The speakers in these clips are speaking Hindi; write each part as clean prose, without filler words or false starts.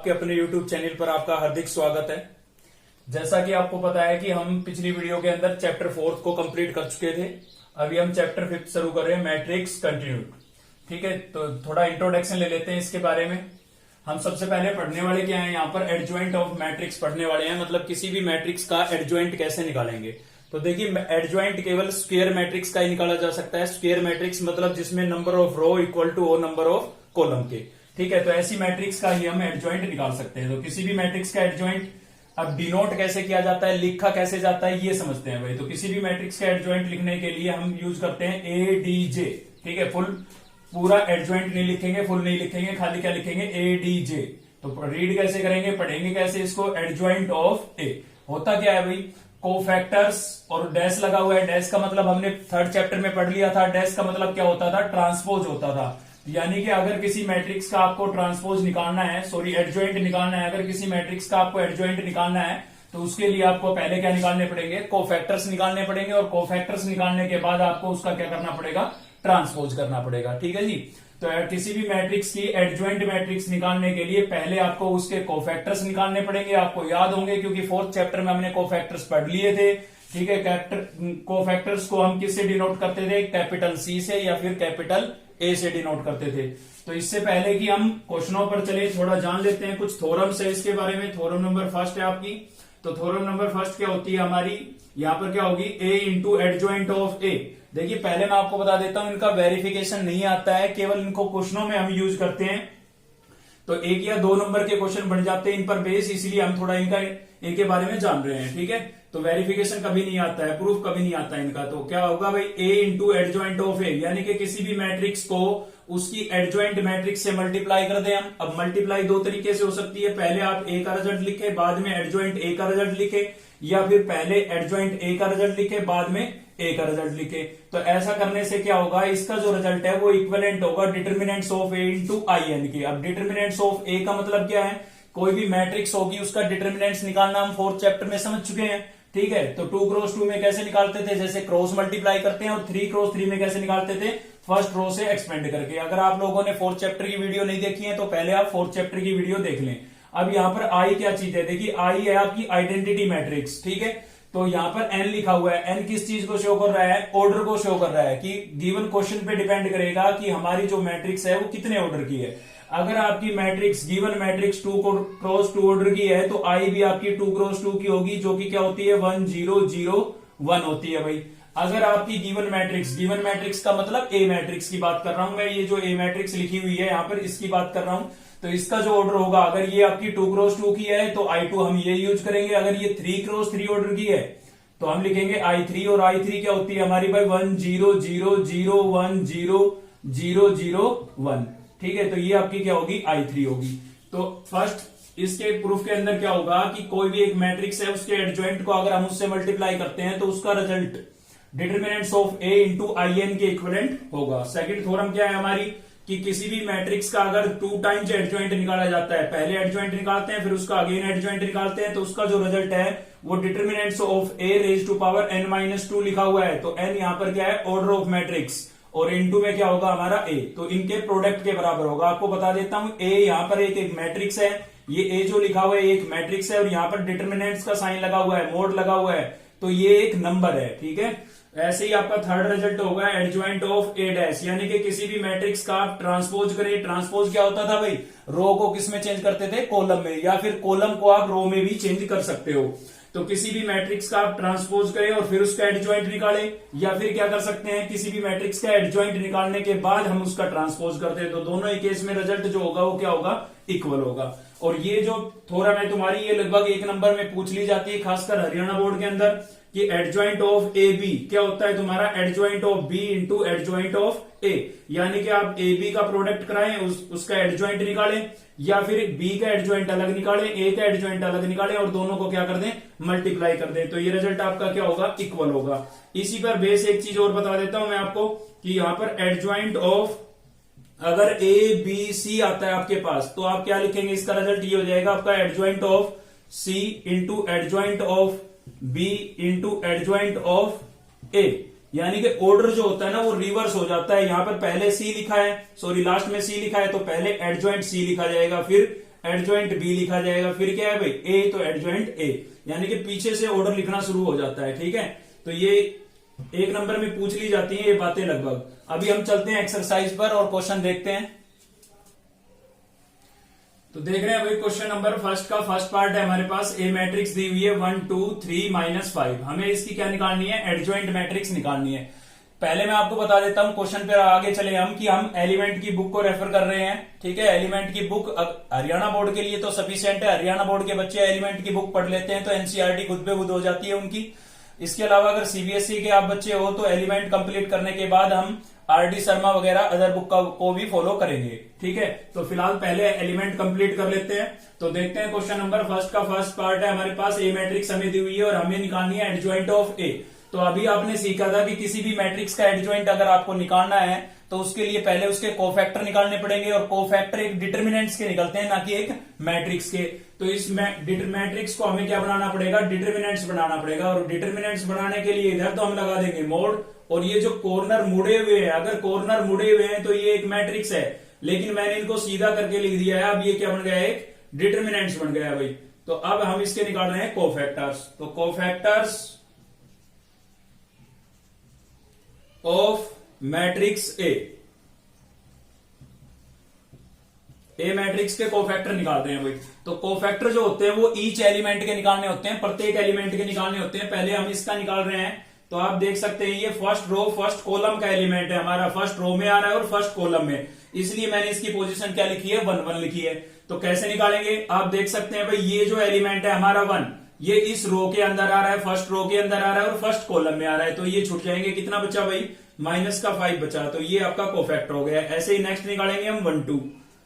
आपके अपने YouTube चैनल पर आपका हार्दिक स्वागत है। जैसा कि आपको पता है कि हम पिछली वीडियो के अंदर चैप्टर 4 को कंप्लीट कर चुके थे। अभी हम चैप्टर 5 शुरू कर रहे हैं, मैट्रिक्स कंटिन्यूड। ठीक है, तो थोड़ा इंट्रोडक्शन ले लेते हैं इसके बारे में। हम सबसे पहले पढ़ने वाले क्या है, यहाँ पर एडजॉइंट ऑफ मैट्रिक्स पढ़ने वाले हैं, मतलब किसी भी मैट्रिक्स का एडजॉइंट कैसे निकालेंगे। तो देखिए, एडजॉइंट केवल स्क्वायर मैट्रिक्स का ही निकाला जा सकता है। स्क्वायर मैट्रिक्स मतलब जिसमें number of row equal to number of column के। ठीक है, तो ऐसी मैट्रिक्स का ही हम एडजॉइंट निकाल सकते हैं। तो किसी भी मैट्रिक्स का एडजॉइंट अब डिनोट कैसे किया जाता है, लिखा कैसे जाता है, ये समझते हैं भाई। तो किसी भी मैट्रिक्स का एडजॉइंट लिखने के लिए हम यूज करते हैं ADJ। ठीक है, पूरा एडजॉइंट नहीं लिखेंगे, फुल नहीं लिखेंगे, खाली क्या लिखेंगे, ADJ। तो रीड कैसे करेंगे, पढ़ेंगे कैसे इसको, एडजॉइंट ऑफ ए। होता क्या है भाई, कोफैक्टर्स और डैश लगा हुआ है। डैश का मतलब हमने थर्ड चैप्टर में पढ़ लिया था। डैश का मतलब क्या होता था, ट्रांसपोज होता था। यानी कि अगर किसी मैट्रिक्स का आपको ट्रांसपोज निकालना है, सॉरी एडजॉइंट निकालना है, अगर किसी मैट्रिक्स का आपको एडजॉइंट निकालना है तो उसके लिए आपको पहले क्या निकालने पड़ेंगे, कोफैक्टर्स निकालने पड़ेंगे। और कोफैक्टर्स निकालने के बाद आपको उसका क्या करना पड़ेगा, ट्रांसपोज करना पड़ेगा। ठीक है जी। तो किसी भी मैट्रिक्स की एडजॉइंट मैट्रिक्स निकालने के लिए पहले आपको उसके कोफैक्टर्स निकालने पड़ेंगे। आपको याद होंगे क्योंकि फोर्थ चैप्टर में हमने कोफैक्टर्स पढ़ लिए थे। ठीक है, कोफैक्टर्स को हम किससे डिनोट करते थे, कैपिटल C से या फिर कैपिटल A से डिनोट करते थे। तो इससे पहले कि हम क्वेश्चनों पर चले, थोड़ा जान लेते हैं कुछ थ्योरम्स है इसके बारे में। थ्योरम नंबर फर्स्ट है आपकी। तो थ्योरम नंबर फर्स्ट क्या होती है हमारी, यहाँ पर क्या होगी, A into adjoint of A। देखिए, पहले मैं आपको बता देता हूं, इनका वेरिफिकेशन नहीं आता है, केवल इनको क्वेश्चनों में हम यूज करते हैं। तो 1 या 2 नंबर के क्वेश्चन बन जाते हैं इन पर बेस, इसलिए हम थोड़ा इनके बारे में जान रहे हैं। ठीक है, तो वेरिफिकेशन कभी नहीं आता है, प्रूफ कभी नहीं आता है इनका। तो क्या होगा भाई, A into adjoint of A, यानी कि किसी भी मैट्रिक्स को उसकी एडजॉइंट मैट्रिक्स से मल्टीप्लाई कर दें हम। अब मल्टीप्लाई 2 तरीके से हो सकती है, पहले आप A का रिजल्ट लिखे बाद में एडजॉइंट A का रिजल्ट लिखे, या फिर पहले एडजॉइंट A का रिजल्ट लिखे बाद में A का रिजल्ट लिखे। तो ऐसा करने से क्या होगा, इसका जो रिजल्ट है वो इक्विवेलेंट होगा determinants of A into IN के। अब डिटर्मिनेंट्स ऑफ A का मतलब क्या है, कोई भी मैट्रिक्स होगी उसका डिटर्मिनेंट्स निकालना हम फोर्थ चैप्टर में समझ चुके हैं। ठीक है, तो 2 क्रॉस 2 में कैसे निकालते थे, जैसे क्रॉस मल्टीप्लाई करते हैं, और 3 क्रॉस 3 में कैसे निकालते थे, फर्स्ट रो से एक्सपेंड करके। अगर आप लोगों ने फोर्थ चैप्टर की वीडियो नहीं देखी है तो पहले आप फोर्थ चैप्टर की वीडियो देख लें। अब यहाँ पर I क्या चीज है, देखिए I है आपकी आइडेंटिटी मैट्रिक्स। ठीक है, तो यहाँ पर N लिखा हुआ है। N किस चीज को शो कर रहा है, ऑर्डर को शो कर रहा है, कि गिवन क्वेश्चन पे डिपेंड करेगा कि हमारी जो मैट्रिक्स है वो कितने ऑर्डर की है। अगर आपकी matrix given matrix 2 cross 2 order की है तो I भी आपकी 2 क्रॉस 2 की होगी, जो कि क्या होती है, 1 0 0 1 होती है भाई। अगर आपकी गिवन मैट्रिक्स का मतलब A मैट्रिक्स की बात कर रहा हूं मैं, ये जो A मैट्रिक्स लिखी हुई है यहाँ पर इसकी बात कर रहा हूं। तो इसका जो ऑर्डर होगा, अगर ये आपकी 2 क्रॉस 2 की है तो I2 हम ये यूज करेंगे। अगर ये 3 क्रॉस 3 ऑर्डर की है तो हम लिखेंगे I3, और I3 क्या होती है हमारी भाई, 1 0 0 0 1 0 0 0 1। ठीक है, तो ये आपकी क्या होगी, I3 होगी। तो फर्स्ट इसके प्रूफ के अंदर क्या होगा कि कोई भी एक मैट्रिक्स है उसके एडजॉइंट को अगर हम उससे मल्टीप्लाई करते हैं तो उसका result determinants of A into IN के इक्विवेलेंट होगा। सेकंड थ्योरम क्या है हमारी, कि किसी भी मैट्रिक्स का अगर 2 टाइम्स एडजॉइंट निकाला जाता है, पहले एडजॉइंट निकालते हैं फिर उसका अगेन एडजॉइंट निकालते हैं, तो उसका जो रिजल्ट है वो determinants of A raise to power n-2 लिखा हुआ है। तो n यहाँ पर क्या है, ऑर्डर ऑफ मैट्रिक्स, और इनटू में क्या होगा हमारा A, तो इनके प्रोडक्ट के बराबर होगा। आपको बता देता हूं, A यहाँ पर एक मैट्रिक्स है, ये A जो लिखा हुआ है एक मैट्रिक्स है, और यहाँ पर डिटर्मिनेंट्स का साइन लगा हुआ है, मोड लगा हुआ है, तो ये एक नंबर है। ठीक है, ऐसे ही आपका थर्ड रिजल्ट होगा एडजॉइंट ऑफ A डैश, यानी कि किसी भी मैट्रिक्स का आप ट्रांसपोज करें। ट्रांसपोज क्या होता था भाई, रो को किस में चेंज करते थे, कॉलम में, या फिर कॉलम को आप रो में भी चेंज कर सकते हो। तो किसी भी मैट्रिक्स का आप ट्रांसपोज करें और फिर उसका एडजॉइंट निकालें, या फिर क्या कर सकते हैं, किसी भी मैट्रिक्स का एडजॉइंट निकालने के बाद हम उसका ट्रांसपोज करते हैं, तो दोनों ही केस में रिजल्ट जो होगा वो क्या होगा, इक्वल होगा। और ये जो थ्योरम है तुम्हारी, ये लगभग 1 नंबर में पूछ ली जाती है, खासकर हरियाणा बोर्ड के अंदर, कि एडजॉइंट ऑफ AB क्या होता है तुम्हारा, adjoint of B into adjoint of A। यानी कि आप AB का प्रोडक्ट कराएं, उसका एडजॉइंट निकालें, या फिर B का एडजॉइंट अलग निकालें, A का एडजॉइंट अलग निकालें, और दोनों को क्या कर दें, मल्टीप्लाई कर दें, तो ये रिजल्ट आपका क्या होगा, इक्वल होगा। इसी पर बेस एक चीज और बता देता हूं मैं आपको, कि यहाँ पर एडजॉइंट ऑफ अगर ABC आता है आपके पास, तो आप क्या लिखेंगे, इसका रिजल्ट ये हो जाएगा आपका adjoint of C into adjoint of B into adjoint of A। यानी कि ऑर्डर जो होता है ना वो रिवर्स हो जाता है। यहां पर पहले C लिखा है, सॉरी लास्ट में C लिखा है, तो पहले एडजॉइंट C लिखा जाएगा, फिर एडजॉइंट बी लिखा जाएगा, फिर क्या है भाई ए, तो एडजॉइंट ए, यानी कि पीछे से ऑर्डर लिखना शुरू हो जाता है। ठीक है, तो ये एक नंबर में पूछ ली जाती है ये बातें लगभग। अभी हम चलते हैं एक्सरसाइज पर और क्वेश्चन देखते हैं। तो देख रहे हैं भाई क्वेश्चन नंबर फर्स्ट का फर्स्ट पार्ट है हमारे पास। ए मैट्रिक्स दी हुई है 1 2 3 -5। हमें इसकी क्या निकालनी है, एडजॉइंट मैट्रिक्स निकालनी है। पहले मैं आपको बता देता हूं क्वेश्चन पे आगे चले हम कि हम एलिमेंट की बुक को रेफर कर रहे हैं। ठीक है, एलिमेंट की बुक हरियाणा बोर्ड के लिए तो सफिशिएंट है, हरियाणा बोर्ड के बच्चे एलिमेंट की बुक पढ़ लेते हैं तो एनसीईआरटी खुद पे खुद हो जाती है उनकी। इसके अलावा अगर सीबीएसई के आप बच्चे हो तो एलिमेंट कंप्लीट करने के बाद हम आरडी शर्मा वगैरह अदर बुक को भी फॉलो करेंगे। ठीक है, तो फिलहाल पहले एलिमेंट कंप्लीट कर लेते हैं। तो देखते हैं क्वेश्चन नंबर फर्स्ट का फर्स्ट पार्ट है हमारे पास। ए मैट्रिक्स हमें दी हुई है और हमें निकालनी है एडजॉइंट ऑफ ए। तो अभी आपने सीखा था कि किसी भी मैट्रिक्स का एडजॉइंट अगर आपको निकालना है तो उसके लिए पहले उसके कोफैक्टर निकालने पड़ेंगे, और कोफैक्टर एक डिटर्मिनेंट्स के निकलते हैं, ना कि एक मैट्रिक्स के। तो इस मैट्रिक्स को हमें क्या बनाना पड़ेगा, डिटर्मिनेंट्स बनाना पड़ेगा। और डिटर्मिनेंट्स बनाने के लिए इधर तो हम लगा देंगे मोड, और ये जो कॉर्नर मुड़े हुए हैं, अगर कॉर्नर मुड़े हुए हैं तो ये एक मैट्रिक्स है, लेकिन मैंने इनको सीधा करके लिख दिया है। अब ये क्या बन गया, एक डिटर्मिनेंट्स बन गया भाई। तो अब हम इसके निकाल रहे हैं कोफैक्टर्स। तो cofactors of matrix A, A matrix के कोफैक्टर निकाल रहे हैं भाई। तो कोफैक्टर जो होते हैं वो ईच एलिमेंट के निकालने होते हैं, प्रत्येक एलिमेंट के निकालने होते हैं। पहले हम इसका निकाल रहे हैं। तो आप देख सकते हैं ये फर्स्ट रो फर्स्ट कॉलम का एलिमेंट है हमारा, फर्स्ट रो में आ रहा है और फर्स्ट कॉलम में, इसलिए मैंने इसकी पोजीशन क्या लिखी है, 1 1 लिखी है। तो कैसे निकालेंगे, आप देख सकते हैं भाई ये जो एलिमेंट है हमारा 1, ये इस रो के अंदर आ रहा है, फर्स्ट रो के अंदर आ रहा है और फर्स्ट कॉलम में आ रहा है, तो ये छूट जाएंगे। कितना बचा भाई, -5 बचा, तो ये आपका कोफैक्टर हो गया। ऐसे ही नेक्स्ट निकालेंगे हम 1 2।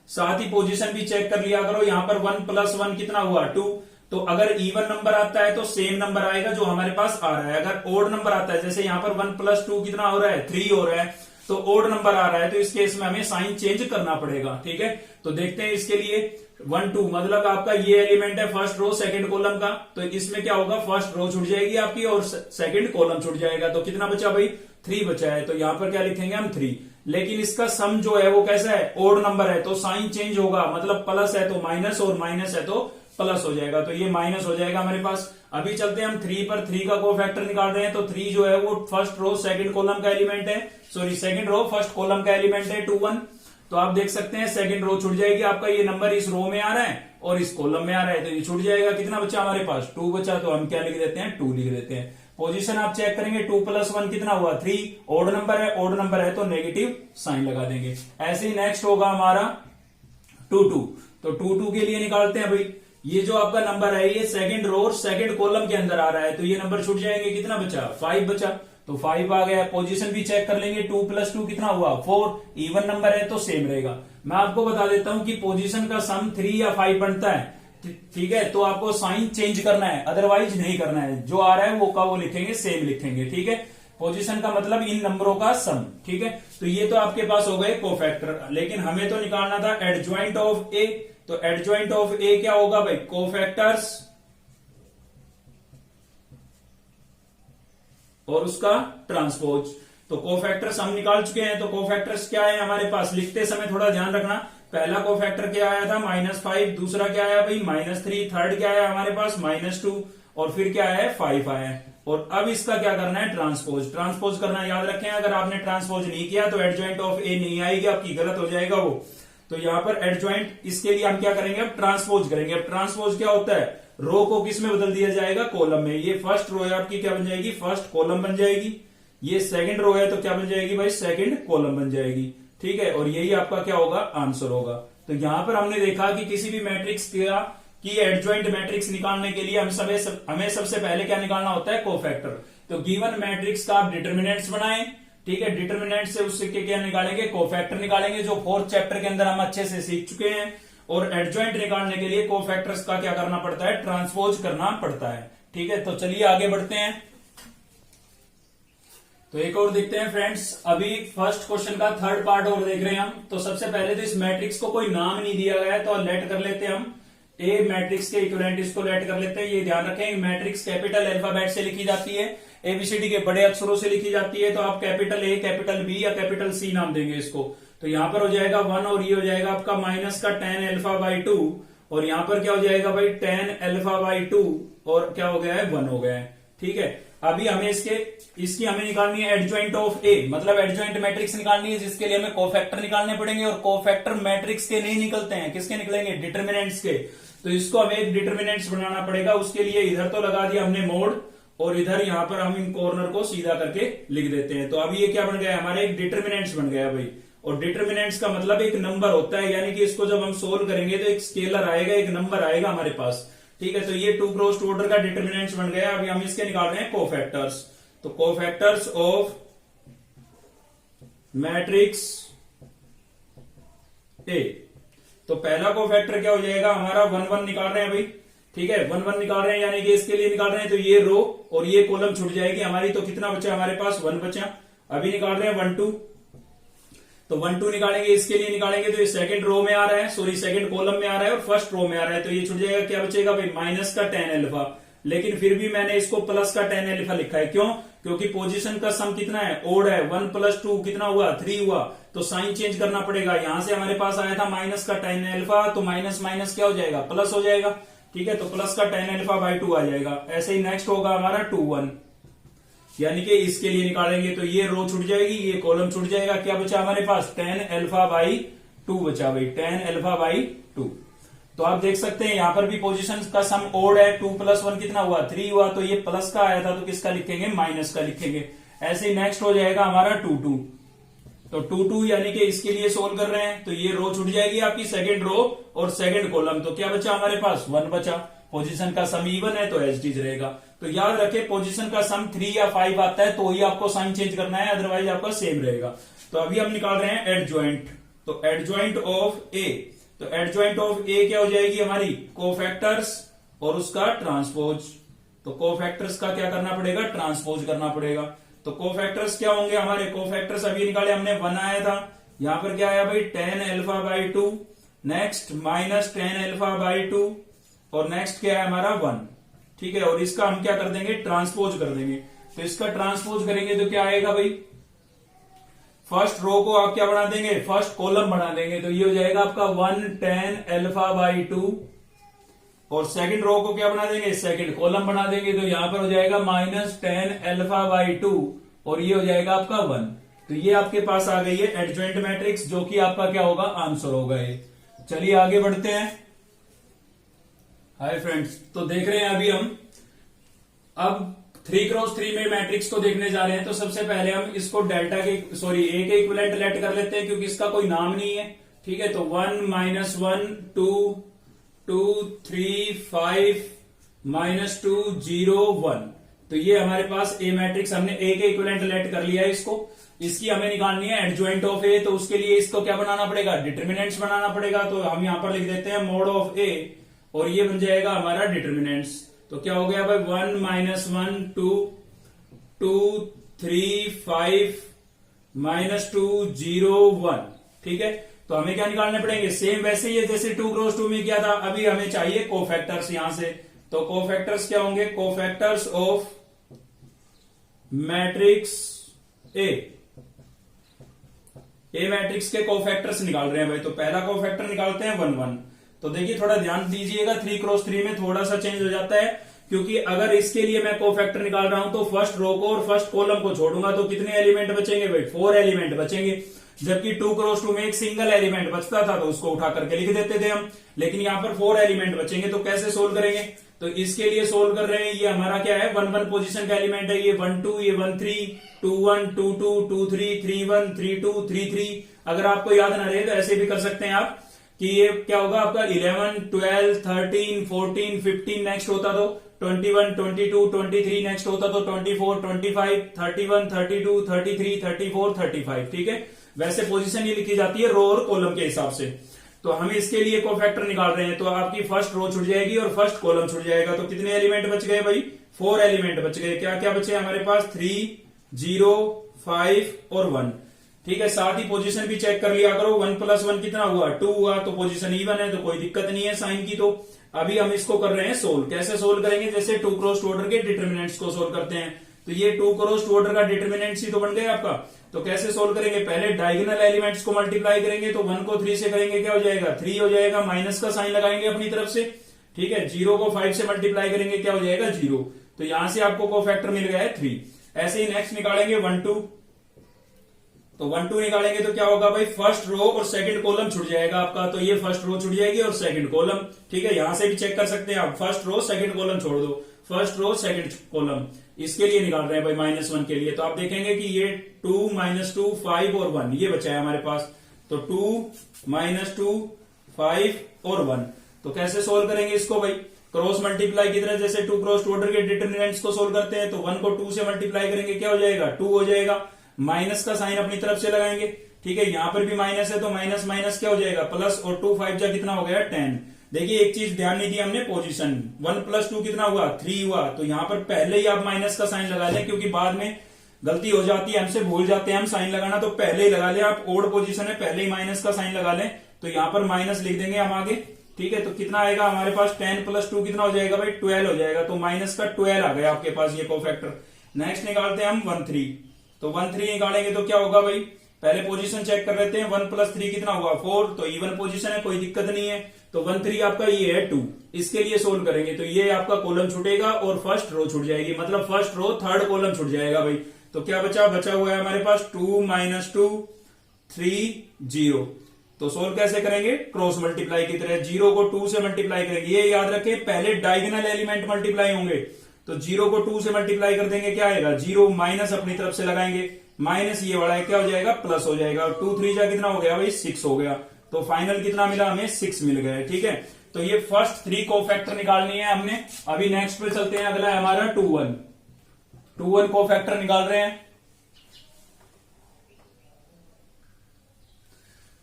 साथ ही पोजीशन भी चेक कर लिया करो, यहां पर 1 + 1 कितना हुआ, 2। तो अगर इवन नंबर आता है तो सेम नंबर आएगा जो हमारे पास आ रहा है। अगर ओड नंबर आता है, जैसे यहां पर 1 + 2 कितना हो रहा है, 3 हो रहा है, तो ओड नंबर आ रहा है, तो इस केस में हमें साइन चेंज करना पड़ेगा। ठीक है, तो देखते हैं इसके लिए 1 2 मतलब आपका ये एलिमेंट है फर्स्ट रो सेकंड कॉलम का, तो इसमें क्या होगा, फर्स्ट रो छूट जाएगी आपकी और सेकंड कॉलम छूट जाएगा। तो कितना बचा भाई, 3 बचा है। तो यहां पर क्या लिखेंगे हम, 3। लेकिन इसका सम जो है वो कैसा है, ओड नंबर है, तो साइन चेंज होगा, मतलब प्लस है तो माइनस और माइनस है तो प्लस हो जाएगा, तो ये माइनस हो जाएगा हमारे पास। अभी चलते हैं हम 3 पर, 3 का कोफैक्टर निकाल रहे हैं। तो 3 जो है वो फर्स्ट रो सेकंड कॉलम का एलिमेंट है, sorry second row first column का एलिमेंट है 2 1। तो आप देख सकते हैं सेकंड रो छूट जाएगी आपका, ये नंबर इस रो में आ रहा है और इस कॉलम में आ रहा है, तो ये छूट जाएगा। कितना बचा हमारे पास, 2 बचा, तो हम क्या लिख देते हैं, 2 लिख देते हैं। पोजीशन आप चेक करेंगे, 2 + 1 कितना हुआ, 3। ओड नंबर है, ओड नंबर है तो नेगेटिव साइन लगा देंगे। ऐसे ही नेक्स्ट होगा हमारा 2 2। तो 2 2 के लिए निकालते हैं भाई, ये जो आपका नंबर है ये सेकंड रो और सेकंड कॉलम के अंदर आ रहा है, तो ये नंबर छूट जाएंगे। कितना बचा, 5 बचा, तो 5 आ गया। पोजीशन भी चेक कर लेंगे, 2 + 2 कितना हुआ, 4। इवन नंबर है तो सेम रहेगा। मैं आपको बता देता हूं कि पोजीशन का सम 3 या 5 बनता है, ठीक है, तो आपको साइन चेंज करना है, अदरवाइज नहीं करना है। जो आ रहा है वो का वो लिखेंगे, सेम लिखेंगे। ठीक है, पोजीशन का मतलब इन नंबरों का सम। ठीक है, तो ये तो आपके पास हो गए कोफैक्टर, लेकिन हमें तो निकालना था एडजॉइंट ऑफ ए। तो एडजॉइंट ऑफ ए क्या होगा भाई, कोफैक्टर्स और उसका ट्रांसपोज। तो कोफैक्टर्स हम निकाल चुके हैं। तो कोफैक्टर्स क्या है हमारे पास, लिखते समय थोड़ा ध्यान रखना। पहला कोफैक्टर क्या आया था, -5, दूसरा क्या आया भाई, -3, थर्ड क्या आया हमारे पास, -2, और फिर क्या आया, 5 आया है। और अब इसका क्या करना है, ट्रांसपोज। ट्रांसपोज करना याद रखें, अगर आपने ट्रांसपोज नहीं किया तो एडजॉइंट ऑफ ए नहीं आएगी आपकी, गलत हो जाएगा वो। तो यहां पर एडजॉइंट, इसके लिए हम क्या करेंगे, अब ट्रांसपोज करेंगे। अब ट्रांसपोज क्या होता है, रो को किस में बदल दिया जाएगा, कॉलम में। ये फर्स्ट रो है आपकी, क्या बन जाएगी, फर्स्ट कॉलम बन जाएगी। ये सेकंड रो है तो क्या बन जाएगी भाई, सेकंड कॉलम बन जाएगी। ठीक है, और यही आपका क्या होगा, आंसर होगा। तो यहां पर हमने देखा कि किसी भी मैट्रिक्स की एडजॉइंट मैट्रिक्स निकालने के लिए हमें सबसे पहले क्या निकालना होता है, कोफैक्टर। तो गिवन मैट्रिक्स का आप डिटर्मिनेंट्स बनाएं। ठीक है, डिटर्मिनेंट से उससे क्या निकालेंगे, कोफैक्टर निकालेंगे, जो 4th चैप्टर के अंदर हम अच्छे से सीख चुके हैं। और एडजॉइंट निकालने के लिए कोफैक्टर्स का क्या करना पड़ता है, ट्रांसपोज करना पड़ता है। ठीक है, तो चलिए आगे बढ़ते हैं। तो एक और देखते हैं फ्रेंड्स, अभी फर्स्ट क्वेश्चन का थर्ड पार्ट और देख रहे हैं हम। तो सबसे पहले तो इस मैट्रिक्स को कोई नाम नहीं दिया गया है, तो लेट कर लेते हैं हम ए मैट्रिक्स के इक्विवेलेंट, इसको लेट कर लेते हैं। ये ध्यान रखें, मैट्रिक्स कैपिटल अल्फाबेट से लिखी जाती है, एबीसीडी के बड़े अक्षरों से लिखी जाती है। तो आप कैपिटल ए, कैपिटल बी या कैपिटल सी नाम देंगे इसको। तो यहां पर हो जाएगा 1 और ये हो जाएगा आपका -10 α/2, और यहां पर क्या हो जाएगा भाई 10 अल्फा बाई 2 और क्या हो गया है 1 हो गया है। ठीक है, अभी हमें इसकी हमें निकालनी है एडजॉइंट ऑफ ए, मतलब एडजॉइंट मैट्रिक्स निकालनी है, जिसके लिए हमें कोफैक्टर निकालने पड़ेंगे और कोफैक्टर मैट्रिक्स के नहीं निकलते हैं, किसके निकलेंगे, डिटर्मिनेंट्स के। तो इसको हमें एक डिटर्मिनेंट्स बनाना पड़ेगा, उसके लिए इधर तो लगा दिया हमने मोड और इधर यहां पर हम इन कॉर्नर को सीधा करके लिख देते हैं। तो अभी ये क्या बन गया, हमारा एक डिटर्मिनेंट्स बन गया भाई। और डिटर्मिनेंट्स का मतलब एक नंबर होता है, यानी कि इसको जब हम सोल्व करेंगे तो एक स्केलर आएगा, एक नंबर आएगा हमारे पास। ठीक है, तो ये 2 क्रॉस 2 ऑर्डर का डिटर्मिनेंट्स बन गया। अभी हम इसके निकाल रहे हैं कोफैक्टर्स। तो कोफैक्टर्स ऑफ मैट्रिक्स ए, तो पहला कोफैक्टर क्या हो जाएगा हमारा 1 1 निकाल रहे हैं भाई। ठीक है, 1 1 निकाल रहे हैं, यानी कि इसके लिए निकाल रहे हैं, तो ये रो और ये कॉलम छूट जाएगी हमारी। तो कितना बचा हमारे पास 1 बचा। अभी निकाल रहे हैं 1 2, तो 1 2 निकालेंगे, इसके लिए निकालेंगे तो ये सेकंड रो में आ रहा है, सॉरी सेकंड कॉलम में आ रहा है और फर्स्ट रो में आ रहा है। तो ये छूट जाएगा, क्या बचेगा भाई माइनस का 10 अल्फा। लेकिन फिर भी मैंने इसको प्लस का 10 अल्फा लिखा है, क्यों, क्योंकि पोजीशन का सम कितना है, ओड है। 1 + 2 कितना हुआ, 3 हुआ। तो साइन चेंज करना पड़ेगा, यहां से हमारे पास आया था माइनस का 10 अल्फा, तो माइनस माइनस क्या हो जाएगा, प्लस हो जाएगा। ठीक है, तो प्लस का 10 अल्फा बाई 2 आ जाएगा। ऐसे ही नेक्स्ट होगा हमारा 2 1, यानी कि इसके लिए निकालेंगे तो ये रो छूट जाएगी, ये कॉलम छूट जाएगा। क्या बचा हमारे पास 10 अल्फा बाई 2 बचा भाई, 10 अल्फा बाई 2। तो आप देख सकते हैं यहां पर भी पोजीशन का सम ओड है। 2 + 1 कितना हुआ, 3 हुआ। तो ये प्लस का आया था, तो किसका लिखेंगे, माइनस का लिखेंगे। ऐसे ही नेक्स्ट हो जाएगा हमारा 2 2, तो 2 2 यानी कि इसके लिए सोल्व कर रहे हैं, तो ये रो छूट जाएगी आपकी, सेकंड रो और सेकंड कॉलम। तो क्या बचा हमारे पास 1 बचा। पोजीशन का सम इवन है तो एज इट रहेगा। तो याद रखें, पोजीशन का सम 3 या 5 आता है तो ही आपको साइन चेंज करना है, अदरवाइज आपका सेम रहेगा। तो अभी हम निकाल रहे हैं एडजॉइंट। तो एडजॉइंट ऑफ ए, तो एडजॉइंट ऑफ ए क्या हो जाएगी हमारी, कोफैक्टर्स और उसका ट्रांसपोज। तो कोफैक्टर्स का क्या करना पड़ेगा, ट्रांसपोज करना पड़ेगा। तो कोफैक्टर्स क्या होंगे हमारे, कोफैक्टर्स अभी निकाले हमने, 1 आया था, यहां पर क्या आया भाई 10 alpha by 2, next minus 10 alpha by 2 और नेक्स्ट क्या है हमारा 1। ठीक है, और इसका हम क्या कर देंगे, ट्रांसपोज कर देंगे। तो इसका ट्रांसपोज करेंगे तो क्या आएगा भाई, फर्स्ट रो को आप क्या बना देंगे, फर्स्ट कॉलम बना देंगे। तो ये हो जाएगा आपका 1 10 अल्फा बाई 2 और सेकंड रो को क्या बना देंगे, सेकंड कॉलम बना देंगे। तो यहां पर हो जाएगा माइनस 10 अल्फा बाई 2 और ये हो जाएगा आपका 1। तो ये आपके पास आ गई है एडजॉइंट मैट्रिक्स, जो कि आपका क्या होगा, आंसर होगा ये। चलिए आगे बढ़ते हैं। हाय फ्रेंड्स, तो देख रहे हैं अभी हम अब 3 क्रॉस 3 में मैट्रिक्स को देखने जा रहे हैं। तो सबसे पहले हम इसको डेल्टा के ए के इक्विवेलेंट लेट कर लेते हैं, क्योंकि इसका कोई नाम नहीं है। ठीक है, तो 1 -1 2 2 3 5 -2 0 1। तो ये हमारे पास ए मैट्रिक्स, हमने ए के इक्विवेलेंट लेट कर लिया है इसको। इसकी हमें निकालनी है एडजॉइंट ऑफ ए। तो उसके लिए इसको क्या बनाना पड़ेगा, डिटर्मिनेंट्स बनाना पड़ेगा। तो हम यहां पर लिख देते हैं मोड ऑफ ए और ये बन जाएगा हमारा डिटर्मिनेंट्स। तो क्या हो गया भाई 1 -1 2 2 3 5 -2 0 1। ठीक है, तो हमें क्या निकालने पड़ेंगे, सेम वैसे ही है जैसे 2 क्रॉस 2 में किया था। अभी हमें चाहिए कोफैक्टर्स यहां से। तो कोफैक्टर्स क्या होंगे, cofactors of matrix A. A matrix के कोफैक्टर्स निकाल रहे हैं भाई। तो पहला कोफैक्टर निकालते हैं 1 1। तो देखिए थोड़ा ध्यान दीजिएगा, 3 क्रॉस 3 में थोड़ा सा चेंज हो जाता है, क्योंकि अगर इसके लिए मैं कोफैक्टर निकाल रहा हूं तो फर्स्ट रो को और फर्स्ट कॉलम को छोड़ूंगा तो कितने एलिमेंट बचेंगे भाई, 4 एलिमेंट बचेंगे। जबकि 2 क्रॉस 2 में एक सिंगल एलिमेंट बचता था तो उसको उठा करके लिख देते थे हम, लेकिन यहां पर 4 एलिमेंट बचेंगे। तो कैसे सोल्व करेंगे, तो इसके लिए सोल्व कर रहे हैं। ये हमारा क्या है, 1 1 पोजीशन का एलिमेंट है, ये 1 2, ये 1 3 2 1 2 2 2 3 3 1 3 2 3 3। अगर आपको याद ना रहे तो ऐसे भी कर सकते हैं आप कि ये क्या होगा आपका 11 12 13 14 15 नेक्स्ट होता तो 21 22 23 नेक्स्ट होता तो 24 25 31 32 33 34 35। ठीक है, वैसे पोजीशन ये लिखी जाती है रो और कॉलम के हिसाब से। तो हम इसके लिए कोफैक्टर निकाल रहे हैं, तो आपकी फर्स्ट रो छूट जाएगी और फर्स्ट कॉलम छूट जाएगा। तो कितने एलिमेंट बच गए भाई, 4 एलिमेंट बच गए। क्या क्या बचे हमारे पास, 3 0 5 और 1। ठीक है, साथ ही पोजीशन भी चेक कर लिया करो। 1 + 1 कितना हुआ, 2 हुआ। तो पोजीशन इवन है तो कोई दिक्कत नहीं है साइन की। तो अभी हम इसको कर रहे हैं सोल्व। कैसे सोल्व करेंगे, जैसे 2 क्रॉस 2 ऑर्डर के डिटर्मिनेंट्स को सोल्व करते हैं। तो ये 2 क्रॉस 2 ऑर्डर का डिटर्मिनेंट्स ही तो बन गया आपका। तो कैसे सोल्व करेंगे, पहले डायगोनल एलिमेंट्स को मल्टीप्लाई करेंगे, तो 1 को 3 से करेंगे क्या हो जाएगा 3 हो जाएगा, माइनस का साइन लगाएंगे अपनी तरफ से, ठीक है। 0 को 5 से मल्टीप्लाई करेंगे क्या हो जाएगा 0, तो यहां से आपको कोफैक्टर मिल गया है 3। ऐसे ही नेक्स्ट निकालेंगे 1 2, तो 1 2 निकालेंगे तो क्या होगा भाई, फर्स्ट रो और सेकंड कॉलम छूट जाएगा आपका, तो ये फर्स्ट रो छूट जाएगी और सेकंड कॉलम, ठीक है। यहां से भी चेक कर सकते हैं आप, फर्स्ट रो सेकंड कॉलम छोड़ दो, फर्स्ट रो सेकंड कॉलम, इसके लिए निकाल रहे हैं भाई -1 के लिए, तो आप देखेंगे कि ये 2 -2 5 और 1 ये बचा है हमारे पास, तो 2 -2 5 और 1। तो कैसे सोल्व करेंगे इसको भाई, क्रॉस मल्टीप्लाई की तरह, जैसे 2 क्रॉस 2 ऑर्डर के डिटरमिनेंट्स को सोल्व करते हैं, तो 1 को 2 से मल्टीप्लाई करेंगे क्या हो जाएगा 2 हो जाएगा, माइनस का साइन अपनी तरफ से लगाएंगे, ठीक है। यहां पर भी माइनस है तो माइनस माइनस क्या हो जाएगा प्लस, और 2 5 जा कितना हो गया 10। देखिए एक चीज ध्यान नहीं दी हमने, पोजीशन 1 + 2 कितना हुआ 3 हुआ, तो यहां पर पहले ही आप माइनस का साइन लगा लें, क्योंकि बाद में गलती हो जाती है, हमसे भूल जाते हैं हम साइन लगाना, तो पहले ही लगा लें आप, ओड पोजीशन है पहले ही माइनस का साइन लगा लें, तो यहां पर माइनस लिख देंगे हम आगे, ठीक है। तो कितना आएगा हमारे पास 10 + 2 कितना हो जाएगा भाई 12 हो जाएगा, तो माइनस का 12 आ गया आपके पास ये कोफैक्टर। नेक्स्ट निकालते हैं हम 1 3, तो 1 3 निकालेंगे तो क्या होगा भाई, पहले पोजीशन चेक कर लेते हैं, 1 + 3 कितना हुआ 4, तो इवन पोजीशन है कोई दिक्कत नहीं है, तो 1 3 आपका ये है 2, इसके लिए सोल्व करेंगे तो ये आपका कॉलम छूटेगा और फर्स्ट रो छूट जाएगी, मतलब फर्स्ट रो थर्ड कॉलम छूट जाएगा भाई। तो क्या बचा हुआ है हमारे पास 2 -2 3 0। तो सोल्व कैसे करेंगे, क्रॉस मल्टीप्लाई की तरह, 0 को 2 से मल्टीप्लाई करेंगे, ये याद रखें पहले डायगोनल एलिमेंट मल्टीप्लाई होंगे, तो 0 को 2 से मल्टीप्लाई कर देंगे क्या आएगा 0, माइनस अपनी तरफ से लगाएंगे, माइनस ये वाला है क्या हो जाएगा प्लस हो जाएगा, और 2 3 जा कितना हो गया भाई 6 हो गया, तो फाइनल कितना मिला हमें 6 मिल गया, ठीक है। तो ये फर्स्ट 3 कोफैक्टर निकालनी है हमने। अभी नेक्स्ट पे चलते हैं, अगला है हमारा 2 1 कोफैक्टर निकाल रहे हैं,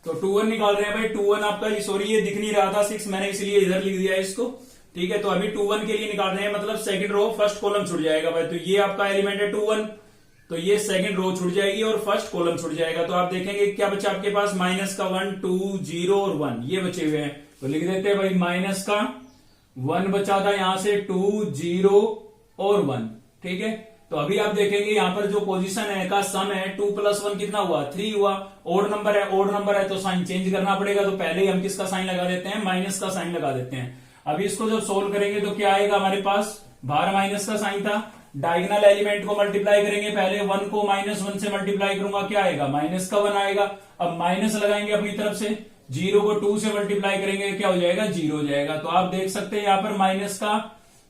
तो 2 1 निकाल रहे हैं भाई। 2 1 आपका सॉरी ये दिख नहीं रहा था 6, मैंने इसलिए इधर लिख दिया इसको, ठीक है। तो अभी 2 1 के लिए निकाल रहे हैं, मतलब सेकंड रो फर्स्ट कॉलम छूट जाएगा भाई, तो ये आपका एलिमेंट है 2 1, तो ये सेकंड रो छूट जाएगी और फर्स्ट कॉलम छूट जाएगा, तो आप देखेंगे क्या बचा आपके पास, माइनस का 1 2 0 और 1 ये बचे हुए हैं, तो लिख देते हैं भाई माइनस का 1 बचा था, यहां से 2 0 और 1, ठीक है। तो अभी आप देखेंगे यहां पर जो पोजीशन है का सम है 2 + 1 कितना हुआ 3 हुआ, ओड नंबर है तो साइन चेंज करना पड़ेगा, तो पहले ही हम किसका साइन लगा देते हैं माइनस का साइन लगा देते हैं। अभी इसको जब सोल्व करेंगे तो क्या आएगा हमारे पास, बाहर माइनस का साइन था, डायगोनल एलिमेंट को मल्टीप्लाई करेंगे, पहले 1 को -1 से मल्टीप्लाई करूंगा क्या आएगा माइनस का 1 आएगा, अब माइनस लगाएंगे अपनी तरफ से, 0 को 2 से मल्टीप्लाई करेंगे क्या हो जाएगा 0 हो जाएगा, तो आप देख सकते हैं यहाँ पर माइनस का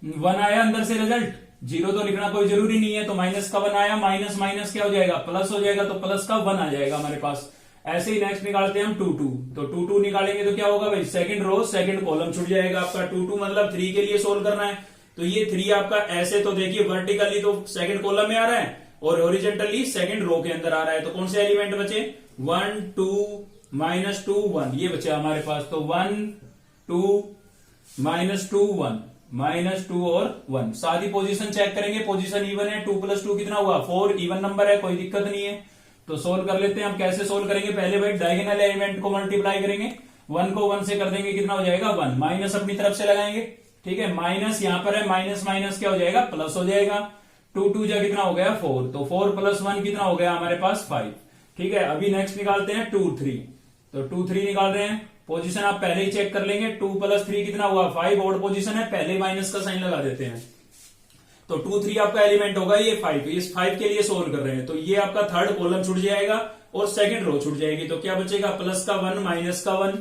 1 आया अंदर से रिजल्ट, 0 तो लिखना कोई जरूरी नहीं है, तो माइनस का 1 आया, माइनस माइनस क्या हो जाएगा प्लस हो जाएगा, तो प्लस का 1 आ जाएगा हमारे पास। ऐसे ही नेक्स्ट निकालते हैं हम 2 2, तो 2 2 निकालेंगे तो क्या होगा भाई, सेकंड रो सेकंड कॉलम छूट जाएगा आपका, 2 2 मतलब 3 के लिए सोल्व करना है, तो ये 3 आपका ऐसे तो देखिए वर्टिकली तो सेकंड कॉलम में आ रहा है और हॉरिजॉन्टली सेकंड रो के अंदर आ रहा है, तो कौन से एलिमेंट बचे 1 2 -2 1 ये बचे हमारे पास, तो 1 2 -2 1 -2 और 1। साथ ही पोजीशन चेक करेंगे, पोजीशन इवन है, 2 + 2 कितना हुआ 4, इवन नंबर है कोई दिक्कत नहीं है, तो सोल्व कर लेते हैं हम। कैसे सोल्व करेंगे, पहले भाई डायगोनल एलिमेंट को मल्टीप्लाई करेंगे, 1 को 1 से कर देंगे कितना हो जाएगा 1, माइनस अपनी तरफ से लगाएंगे, ठीक है, माइनस यहां पर है, माइनस माइनस क्या हो जाएगा प्लस हो जाएगा, 2 2 जा कितना हो गया 4, तो 4 + 1 कितना हो गया हमारे पास 5, ठीक है। अभी नेक्स्ट निकालते हैं 2 3, तो 2 3 निकाल रहे हैं, पोजीशन आप पहले ही चेक कर लेंगे, 2 + 3 कितना हुआ 5, ऑड पोजीशन है पहले माइनस का साइन लगा देते हैं, तो 2 3 आपका एलिमेंट होगा ये 5, इस 5 के लिए सोल्व कर रहे हैं, तो ये आपका थर्ड कॉलम छूट जाएगा और सेकंड रो छूट जाएगी, तो क्या बचेगा प्लस का 1 माइनस का 1,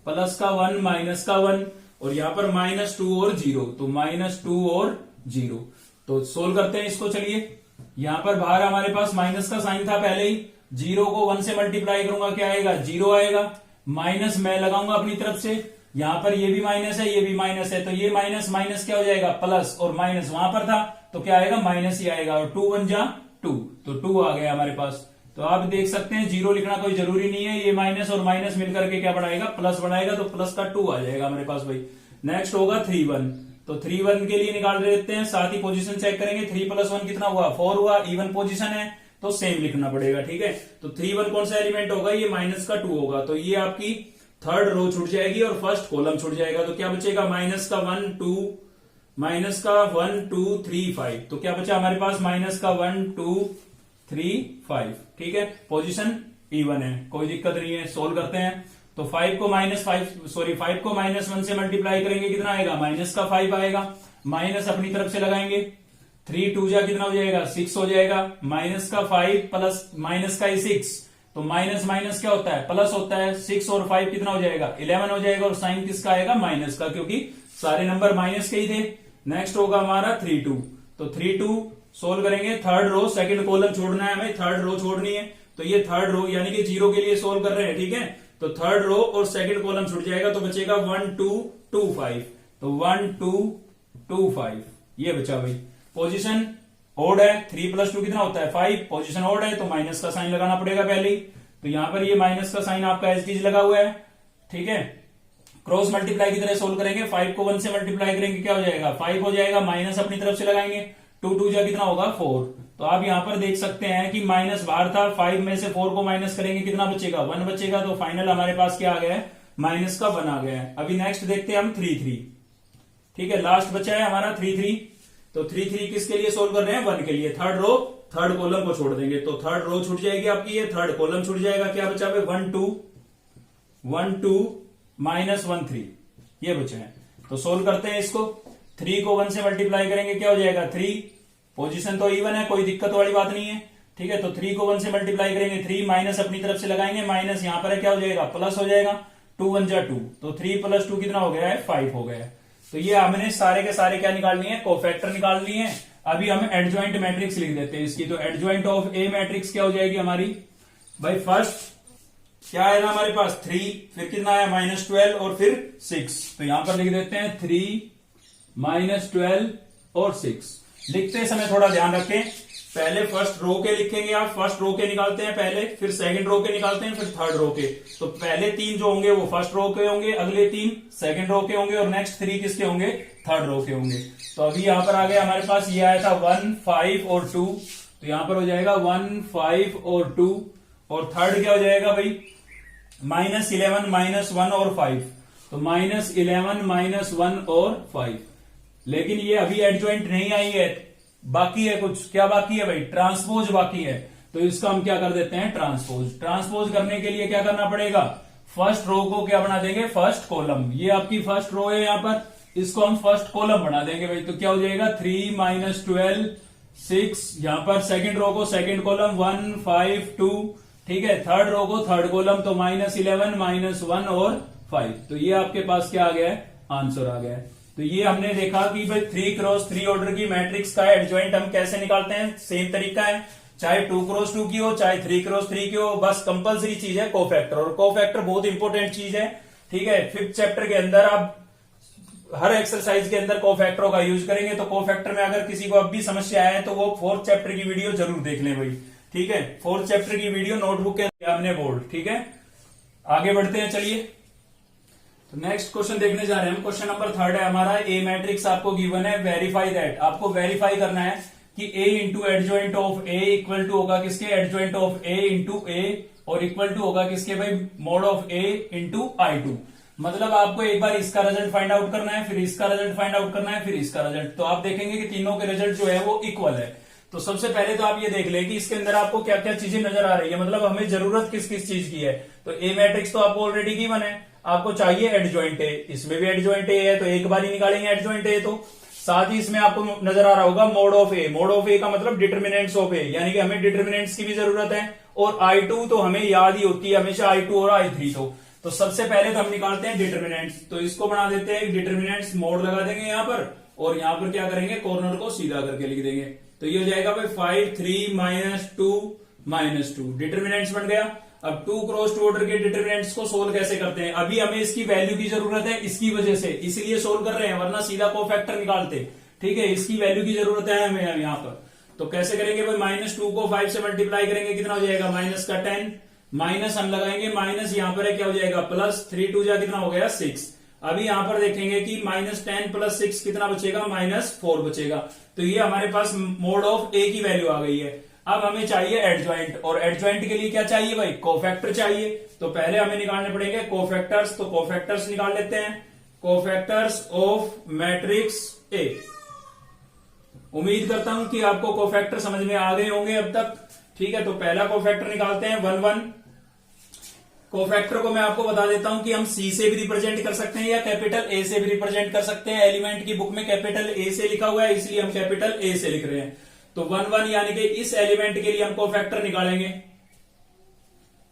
प्लस का 1 माइनस का 1, और यहां पर -2 और 0, तो -2 और 0, तो सोल्व करते हैं इसको। चलिए यहां पर बाहर हमारे पास माइनस का साइन था पहले ही, 0 को 1 से मल्टीप्लाई करूंगा क्या आएगा 0 आएगा, माइनस मैं लगाऊंगा अपनी तरफ से, यहां पर ये भी माइनस है ये भी माइनस है, तो ये माइनस माइनस क्या हो जाएगा प्लस, और माइनस वहां पर था तो क्या आएगा माइनस ही आएगा, और 2 1 जा 2, तो 2 आ गया हमारे पास। तो आप देख सकते हैं 0 लिखना कोई जरूरी नहीं है, ये माइनस और माइनस मिलकर के क्या बढ़ाएगा प्लस बढ़ाएगा, तो प्लस का 2 आ जाएगा हमारे पास भाई। नेक्स्ट होगा 3 1, तो 3 1 के लिए निकाल देते हैं, साथ ही पोजीशन चेक करेंगे, 3 + 1 कितना हुआ 4 हुआ, इवन पोजीशन है तो सेम लिखना पड़ेगा, ठीक है। तो 3 1 कौन सा एलिमेंट होगा, ये माइनस का 2 होगा, तो ये आपकी थर्ड रो छूट जाएगी और फर्स्ट कॉलम छूट जाएगा, तो क्या बचेगा माइनस का 1 2 -1 2 3 5, तो क्या बचा हमारे पास -1 2 3 5। ठीक है, पोजीशन इवन है, कोई दिक्कत नहीं है। सोल्व करते हैं तो 5 को -1 से मल्टीप्लाई करेंगे, कितना आएगा? माइनस का 5 आएगा। माइनस अपनी तरफ से लगाएंगे, 3 2 जा कितना हो जाएगा? 6 हो जाएगा। माइनस का 5 प्लस माइनस का 6, तो माइनस माइनस क्या होता है? प्लस होता है। 6 और 5 कितना हो जाएगा? 11 हो जाएगा। और साइन किसका आएगा? माइनस का, क्योंकि सारे नंबर माइनस के ही थे। नेक्स्ट होगा हमारा 3 2, तो 3 2 सोल्व करेंगे। थर्ड रो सेकंड कॉलम छोड़ना है हमें, थर्ड रो छोड़नी है, तो ये थर्ड रो यानी कि 0 के लिए सोल्व कर रहे हैं। ठीक है, तो थर्ड रो और सेकंड कॉलम छूट जाएगा, तो बचेगा 1 2 2 5, तो 1 2 2 5 ये बचा भाई। पोजीशन ओड है, 3 + 2 कितना होता है? 5। पोजीशन ओड है तो माइनस का साइन लगाना पड़ेगा पहले ही, तो यहां पर ये माइनस का साइन आपका एज इट इज लगा हुआ है। ठीक है, क्रॉस मल्टीप्लाई की तरह सोल्व करेंगे। 5 को 1 से मल्टीप्लाई करेंगे, क्या हो जाएगा? 5 हो जाएगा। माइनस अपनी तरफ से लगाएंगे, 2 2 जा कितना होगा? 4। तो आप यहां पर देख सकते हैं कि माइनस बाहर था, 5 में से 4 को माइनस करेंगे, कितना बचेगा? 1 बचेगा। तो फाइनल हमारे पास क्या आ गया है? माइनस का 1 आ गया है। अभी नेक्स्ट देखते हैं हम 3 3। ठीक है, लास्ट बचा है हमारा 3 3। तो 3 3 किसके लिए सोल्व कर रहे हैं? 1 के लिए। थर्ड रो थर्ड कॉलम को छोड़ देंगे, तो थर्ड रो छूट जाएगी आपकी, ये थर्ड कॉलम छूट जाएगा। क्या बचा है? 1 2 1 2 -1 3 ये बचे हैं। तो सोल्व करते हैं इसको। 3 को 1 से मल्टीप्लाई करेंगे, क्या हो जाएगा? 3। पोजीशन तो इवन है, कोई दिक्कत वाली बात नहीं है। ठीक है, तो 3 को 1 से मल्टीप्लाई करेंगे, 3 माइनस अपनी तरफ से लगाएंगे, माइनस यहां पर है, क्या हो जाएगा? प्लस हो जाएगा। 2 1 जा 2, तो 3 + 2 कितना हो गया है? 5 हो गया है। तो ये हमने सारे के सारे क्या निकालनी है? कोफैक्टर निकालनी है। अभी हम एडजॉइंट मैट्रिक्स लिख देते हैं इसकी। तो एडजॉइंट ऑफ ए मैट्रिक्स क्या हो जाएगी हमारी भाई? फर्स्ट क्या आएगा हमारे पास? 3, फिर कितना आया? -12 और फिर 6। तो यहां पर लिख देते हैं 3 -12 और 6। लिखते समय थोड़ा ध्यान रखें, पहले फर्स्ट रो के लिखेंगे आप, फर्स्ट रो के निकालते हैं पहले, फिर सेकंड रो के निकालते हैं, फिर थर्ड रो के। तो पहले 3 जो होंगे वो फर्स्ट रो के होंगे, अगले 3 सेकंड रो के होंगे, और नेक्स्ट 3 किसके होंगे? थर्ड रो के होंगे। तो अभी यहां पर आ गया हमारे पास, ये आया था 1 5 और 2, तो यहां पर हो जाएगा 1 5 और 2, और थर्ड क्या हो जाएगा भाई? -11 -1 और 5, तो -11 -1 और 5। लेकिन ये अभी एडजॉइंट नहीं आई है, बाकी है कुछ। क्या बाकी है भाई? ट्रांसपोज बाकी है। तो इसका हम क्या कर देते हैं? ट्रांसपोज। ट्रांसपोज करने के लिए क्या करना पड़ेगा? फर्स्ट रो को क्या बना देंगे? First column. ये आपकी फर्स्ट रो है, यहां पर इसको हम फर्स्ट कॉलम बना देंगे भाई। तो क्या हो जाएगा? 3 -12 6, यहां पर सेकंड रो को सेकंड कॉलम 1 5 2। ठीक है, थर्ड रो को थर्ड कॉलम, तो -11 -1 और 5। तो ये आपके पास क्या आ गया है? आंसर आ गया है। तो ये हमने देखा कि भाई 3 क्रॉस 3 ऑर्डर की मैट्रिक्स का एडजॉइंट हम कैसे निकालते हैं। सेम तरीका है, चाहे 2 क्रॉस 2 की हो, चाहे 3 क्रॉस 3 की हो, बस कंपलसरी चीज है कोफैक्टर। और कोफैक्टर बहुत इंपॉर्टेंट चीज है। ठीक है, 5th चैप्टर के अंदर आप हर एक्सरसाइज के अंदर कोफैक्टरों का यूज करेंगे। तो कोफैक्टर में अगर किसी को अब भी समस्या है तो वो 4th चैप्टर की वीडियो जरूर देख लें भाई। ठीक है, 4th चैप्टर की वीडियो नोटबुक के सामने बोर्ड। ठीक है, आगे बढ़ते हैं, चलिए। तो नेक्स्ट क्वेश्चन देखने जा रहे हैं हम। क्वेश्चन नंबर 3 है हमारा। ए मैट्रिक्स आपको गिवन है, वेरीफाई दैट। आपको वेरीफाई करना है कि A into adjoint of A equal to होगा किसके? Adjoint of A into A, और इक्वल टू होगा किसके भाई? Mod of A into I2। मतलब आपको एक बार इसका रिजल्ट फाइंड आउट करना है, फिर इसका रिजल्ट फाइंड आउट करना है, फिर इसका रिजल्ट। तो आप देखेंगे कि तीनों के रिजल्ट जो है वो इक्वल है। तो सबसे पहले तो आप ये देख लें कि इसके अंदर आपको क्या क्या चीजें नजर आ रही है, मतलब हमें जरूरत किस किस चीज की है। तो ए मैट्रिक्स तो आपको ऑलरेडी गिवन है, आपको चाहिए एडजॉइंट ए, इसमें भी एडजॉइंट ए है, तो एक बार ही निकालेंगे एडजॉइंट ए। तो साथ ही इसमें आपको नजर आ रहा होगा mod of A. Mod of A का मतलब डिटर्मिनेंट्स ऑफ ए, यानी कि हमें डिटर्मिनेंट्स की भी जरूरत है। और I2 तो हमें याद ही होती है हमेशा, I2 और I3। तो सबसे पहले तो हम निकालते हैं डिटर्मिनेंट्स। तो इसको बना देते हैं डिटर्मिनेंट्स, मोड लगा देंगे यहां पर, और यहां पर क्या करेंगे? कॉर्नर को सीधा करके लिख देंगे। तो ये हो जाएगा भाई 5 3 -2 -2 डिटर्मिनेंट्स बन गया। अब 2 क्रॉस 2 ऑर्डर के डिटर्मिनेंट्स को सोल्व कैसे करते हैं? अभी हमें इसकी वैल्यू की जरूरत है, इसकी वजह से इसीलिए सोल्व कर रहे हैं, वरना सीधा कोफैक्टर निकालते। ठीक है, इसकी वैल्यू की जरूरत है हमें यहां पर। तो कैसे करेंगे भाई? -2 को 5 से मल्टीप्लाई करेंगे, कितना हो जाएगा? माइनस का 10, माइनस हम लगाएंगे, माइनस यहां पर है, क्या हो जाएगा? प्लस 3 2 जा कितना हो गया? 6। अभी यहां पर देखेंगे कि -10 + 6 कितना बचेगा? -4 बचेगा। तो ये हमारे पास मोड ऑफ ए की वैल्यू आ गई है। अब हमें चाहिए एडजॉइंट, और एडजॉइंट के लिए क्या चाहिए भाई? कोफैक्टर चाहिए। तो पहले हमें निकालने पड़ेंगे कोफैक्टर्स। तो कोफैक्टर्स निकाल लेते हैं, कोफैक्टर्स ऑफ मैट्रिक्स ए। उम्मीद करता हूं कि आपको कोफैक्टर समझ में आ गए होंगे अब तक। ठीक है, तो पहला कोफैक्टर निकालते हैं 1 1। कोफैक्टर को मैं आपको बता देता हूं कि हम सी से भी रिप्रेजेंट कर सकते हैं या कैपिटल ए से भी रिप्रेजेंट कर सकते हैं। एलिमेंट की बुक में कैपिटल ए से लिखा हुआ है, इसलिए हम कैपिटल ए से लिख रहे हैं। तो 1 1 यानी कि इस एलिमेंट के लिए हम कोफैक्टर निकालेंगे।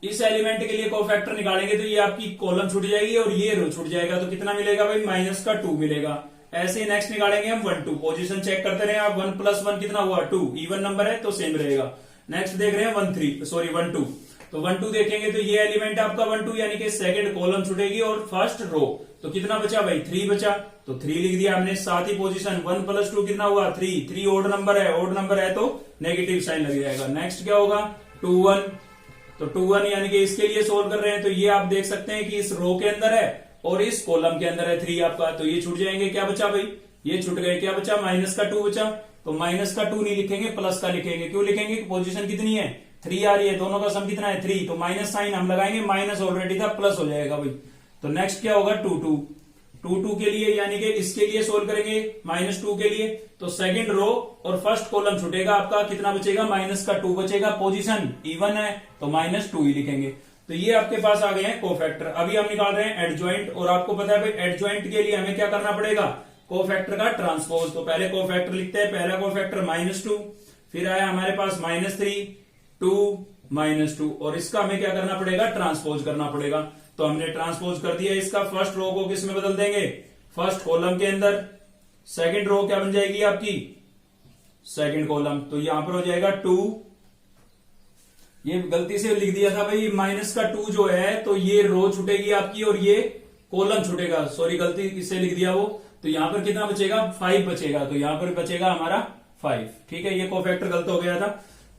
इस एलिमेंट के लिए कोफैक्टर निकालेंगे तो ये आपकी कॉलम छूट जाएगी और ये रो छूट जाएगा। तो कितना मिलेगा भाई, -2 मिलेगा। ऐसे ही नेक्स्ट निकालेंगे हम 1 2। पोजीशन चेक करते रहे आप, 1 + 1 कितना हुआ 2। इवन नंबर है तो सेम रहेगा। नेक्स्ट देख रहे हैं 1 2। तो 1 2 देखेंगे तो ये एलिमेंट आपका 1 2 यानी कि सेकंड कॉलम छूटेगी और फर्स्ट रो। तो कितना बचा भाई, 3 बचा। तो 3 लिख दिया हमने। साथ ही पोजीशन 1 + 2 कितना हुआ 3। 3 ओड नंबर है, ओड नंबर है तो नेगेटिव साइन लग जाएगा। नेक्स्ट क्या होगा 2 1। तो 2 1 यानी कि इसके लिए सोल्व कर रहे हैं तो ये आप देख सकते हैं कि इस रो के अंदर है और इस कॉलम के अंदर है 3 आपका। तो ये छूट जाएंगे। क्या बचा भाई, ये छूट गए। क्या बचा, -2 बचा। तो -2 नहीं लिखेंगे, प्लस का लिखेंगे। क्यों लिखेंगे, पोजीशन कितनी है 3 आ रही है, दोनों का सम कितना है 3। तो माइनस साइन हम लगाएंगे, माइनस ऑलरेडी था, प्लस हो जाएगा भाई। तो नेक्स्ट क्या होगा 2 2। 2 2 के लिए यानी कि इसके लिए सोल्व करेंगे -2 के लिए। तो सेकंड रो और फर्स्ट कॉलम छूटेगा आपका, कितना बचेगा -2 बचेगा। पोजीशन इवन है तो -2 ही लिखेंगे। तो ये आपके पास आ गए हैं कोफैक्टर। अभी हम निकाल रहे हैं एडजॉइंट। और आपको पता है भाई एडजॉइंट के लिए हमें क्या करना पड़ेगा, कोफैक्टर का ट्रांसपोज। तो पहले कोफैक्टर लिखते हैं। पहला कोफैक्टर -2, फिर आया हमारे पास -3 2 -2 और इसका हमें क्या करना पड़ेगा, ट्रांसपोज करना पड़ेगा। तो हमने ट्रांसपोज कर दिया। इसका फर्स्ट रो को किस में बदल देंगे, फर्स्ट कॉलम के अंदर। सेकंड रो क्या बन जाएगी आपकी, सेकंड कॉलम। तो यहां पर हो जाएगा 2। ये गलती से लिख दिया था भाई -2 जो है, तो ये रो छूटेगी आपकी और ये कॉलम छूटेगा। सॉरी गलती से लिख दिया वो। तो यहां पर कितना बचेगा 5 बचेगा। तो यहां पर बचेगा हमारा 5। ठीक है, ये कोफैक्टर गलत हो गया था।